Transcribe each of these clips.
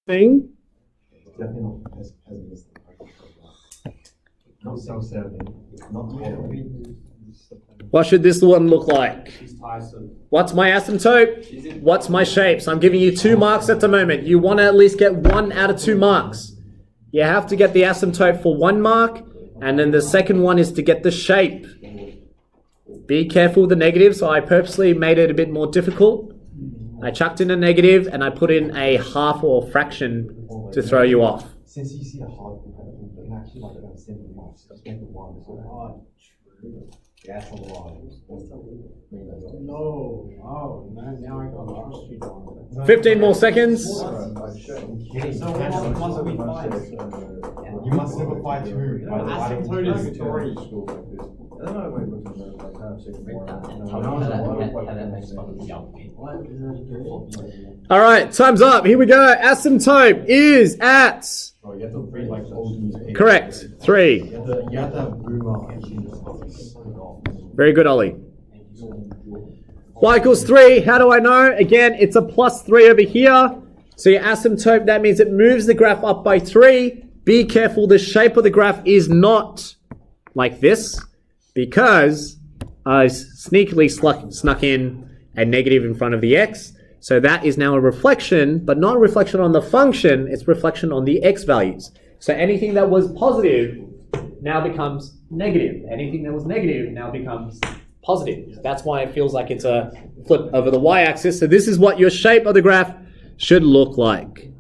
thing. What should this one look like? What's my asymptote? What's my shape? So I'm giving you 2 marks at the moment. You want to at least get 1 out of 2 marks. You have to get the asymptote for 1 mark, and then the second one is to get the shape. Be careful with the negative, so I purposely made it a bit more difficult. I chucked in a negative and I put in a half or fraction to throw you off. Since you see the hard component, you can actually like about 7 marks. Just make it 1 as well. That's a lot. No. Oh, man, now I got lost. 15 more seconds. So once we fight, You must simplify too. asymptote is 3. All right, time's up. Here we go. Asymptote is at... Correct. 3. Very good, Ollie. Y equals 3. How do I know? Again, it's a plus 3 over here. So your asymptote, that means it moves the graph up by 3. Be careful, the shape of the graph is not like this, because I sneakily snuck in a negative in front of the x. So that is now a reflection, but not a reflection on the function, it's reflection on the x values. So anything that was positive now becomes negative. Anything that was negative now becomes positive. That's why it feels like it's a flip over the y-axis. So this is what your shape of the graph should look like.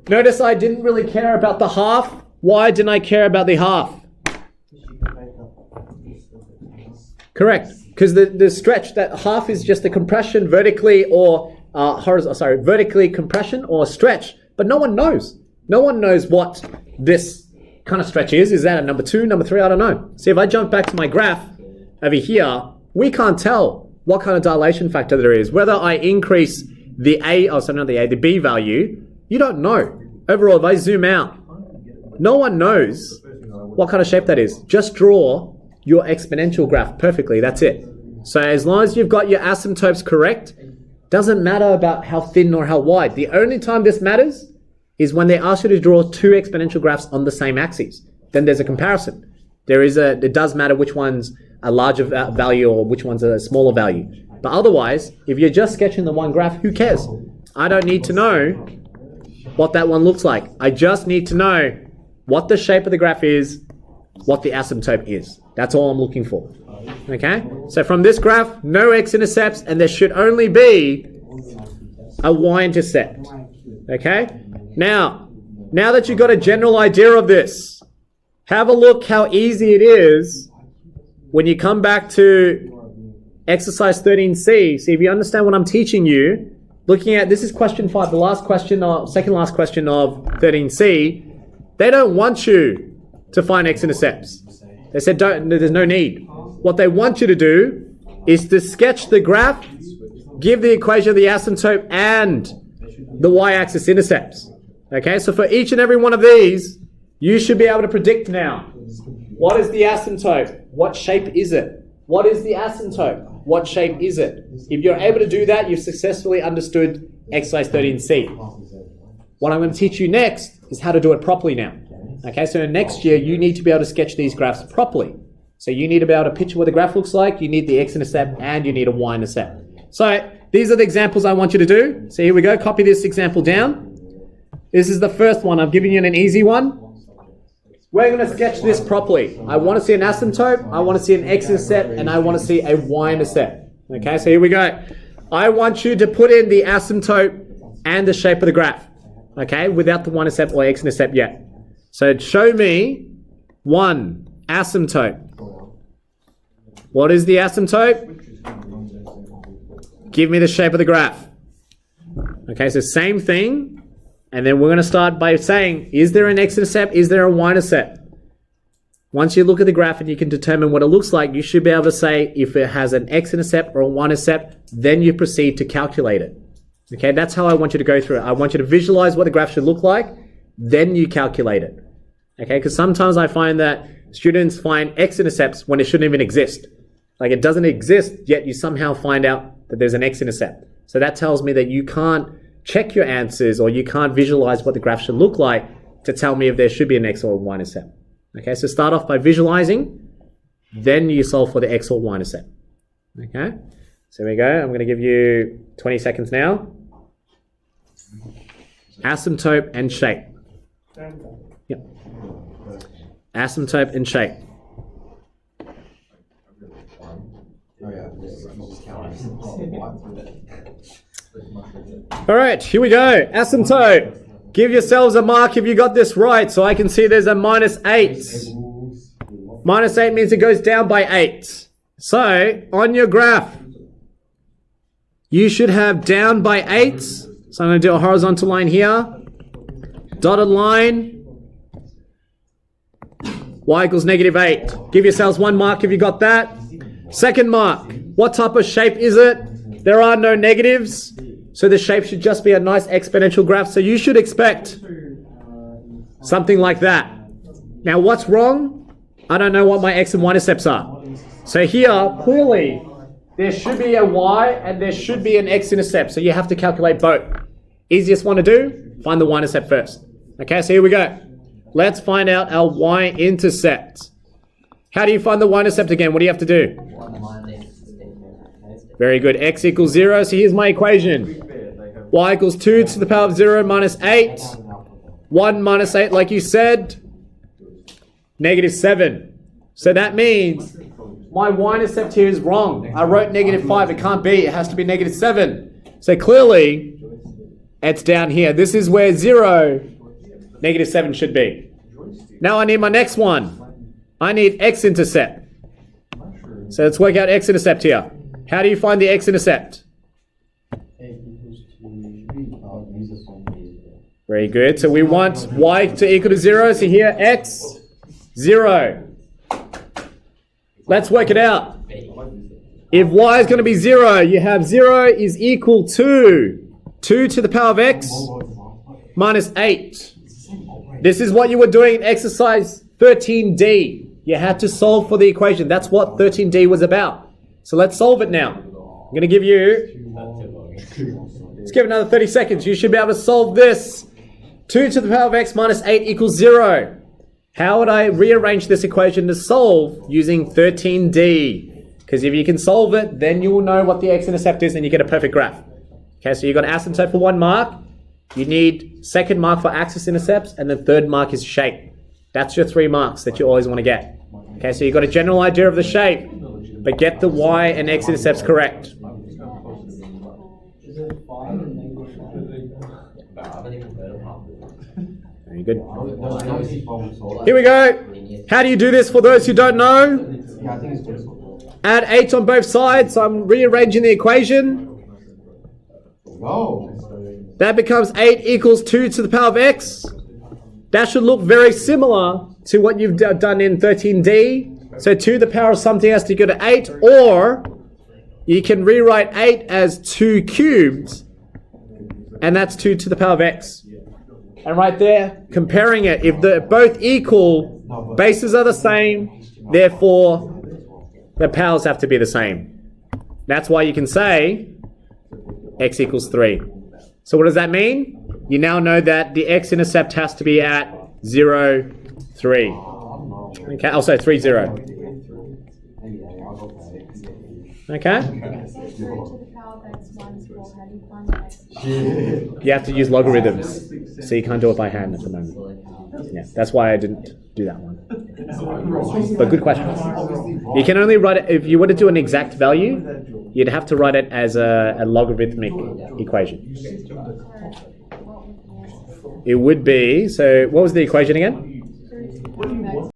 Notice I didn't really care about the half. Why didn't I care about the half? Correct, because the stretch, that half is just a compression vertically or vertically compression or stretch, but no one knows. No one knows what this kind of stretch is. Is that a number 2, number 3? I don't know. See, if I jump back to my graph over here, we can't tell what kind of dilation factor there is. Whether I increase the the B value, you don't know. Overall, if I zoom out, no one knows what kind of shape that is. Just draw your exponential graph perfectly. That's it. So as long as you've got your asymptotes correct, doesn't matter about how thin or how wide. The only time this matters is when they ask you to draw 2 exponential graphs on the same axis. Then there's a comparison. It does matter which one's a larger value or which one's a smaller value. But otherwise, if you're just sketching the one graph, who cares? I don't need to know what that one looks like. I just need to know what the shape of the graph is, what the asymptote is. That's all I'm looking for. Okay? So from this graph, no x-intercepts, and there should only be a y-intercept. Okay? Now that you've got a general idea of this, have a look how easy it is when you come back to exercise 13C. See, if you understand what I'm teaching you, looking at, this is question 5, the last question, or second last question of 13C, they don't want you to find x-intercepts. They said there's no need. What they want you to do is to sketch the graph, give the equation of the asymptote and the y-axis intercepts. Okay, so for each and every one of these, you should be able to predict now. What is the asymptote? What shape is it? What is the asymptote? What shape is it? If you're able to do that, you've successfully understood exercise 13C. What I'm going to teach you next is how to do it properly now. Okay, so next year you need to be able to sketch these graphs properly. So you need to be able to picture what the graph looks like, you need the x-intercept, and you need a y-intercept. So these are the examples I want you to do. So here we go, copy this example down. This is the first one. I've given you an easy one. We're going to sketch this properly. I want to see an asymptote, I want to see an x-intercept, and I want to see a y-intercept. Okay, so here we go. I want you to put in the asymptote and the shape of the graph. Okay, without the y-intercept or x-intercept yet. So show me 1 asymptote. What is the asymptote? Give me the shape of the graph. Okay, so same thing. And then we're going to start by saying, is there an x-intercept? Is there a y-intercept? Once you look at the graph and you can determine what it looks like, you should be able to say if it has an x-intercept or a y-intercept, then you proceed to calculate it. Okay, that's how I want you to go through it. I want you to visualize what the graph should look like, then you calculate it. Okay, because sometimes I find that students find x-intercepts when it shouldn't even exist. Like it doesn't exist, yet you somehow find out that there's an x-intercept. So that tells me that you can't check your answers or you can't visualize what the graph should look like to tell me if there should be an x or y intercept. Okay, so start off by visualizing, then you solve for the x or y intercept. Okay, so here we go. I'm going to give you 20 seconds now. Asymptote and shape. Yep. Asymptote and shape. Oh yeah, just count. All right, here we go. Asymptote. Give yourselves a mark if you got this right, so I can see there's a -8. -8 means it goes down by 8. So, on your graph, you should have down by 8. So I'm going to do a horizontal line here. Dotted line. Y equals -8. Give yourselves 1 mark if you got that. Second mark. What type of shape is it? There are no negatives. So the shape should just be a nice exponential graph. So you should expect something like that. Now what's wrong? I don't know what my x and y intercepts are. So here, clearly, there should be a y and there should be an x intercept. So you have to calculate both. Easiest one to do, find the y intercept first. Okay, so here we go. Let's find out our y intercept. How do you find the y intercept again? What do you have to do? Very good. X equals 0. So here's my equation. Y equals 2 to the power of 0 minus 8. 1 minus 8, like you said, -7. So that means my y-intercept here is wrong. I wrote -5. It can't be. It has to be -7. So clearly, it's down here. This is where 0, -7 should be. Now I need my next one. I need x-intercept. So let's work out x-intercept here. How do you find the x-intercept? Very good. So we want y to equal to 0. So here, x, 0. Let's work it out. If y is going to be 0, you have 0 is equal to 2 to the power of x minus 8. This is what you were doing in exercise 13D. You had to solve for the equation. That's what 13D was about. So let's solve it now. I'm going to give you, let's give it another 30 seconds. You should be able to solve this. 2 to the power of x minus 8 equals 0. How would I rearrange this equation to solve using 13D? Because if you can solve it, then you will know what the x-intercept is and you get a perfect graph. Okay, so you've got asymptote for 1 mark. You need second mark for axis intercepts, and the third mark is shape. That's your 3 marks that you always want to get. Okay, so you've got a general idea of the shape, but get the y and x intercepts correct. Very good. Here we go. How do you do this for those who don't know? Add 8 on both sides, so I'm rearranging the equation. That becomes 8 equals 2 to the power of x. That should look very similar to what you've done in 13D. So 2 to the power of something has to go to 8, or you can rewrite 8 as 2 cubed, and that's 2 to the power of x. And right there, comparing it, if they're both equal, bases are the same, therefore the powers have to be the same. That's why you can say x equals 3. So what does that mean? You now know that the x-intercept has to be at 0, 3. Okay, also 3, 0. Okay? You have to use logarithms, so you can't do it by hand at the moment. Yeah, that's why I didn't do that one. But good question. You can only write it, if you were to do an exact value, you'd have to write it as a logarithmic equation. It would be, so what was the equation again?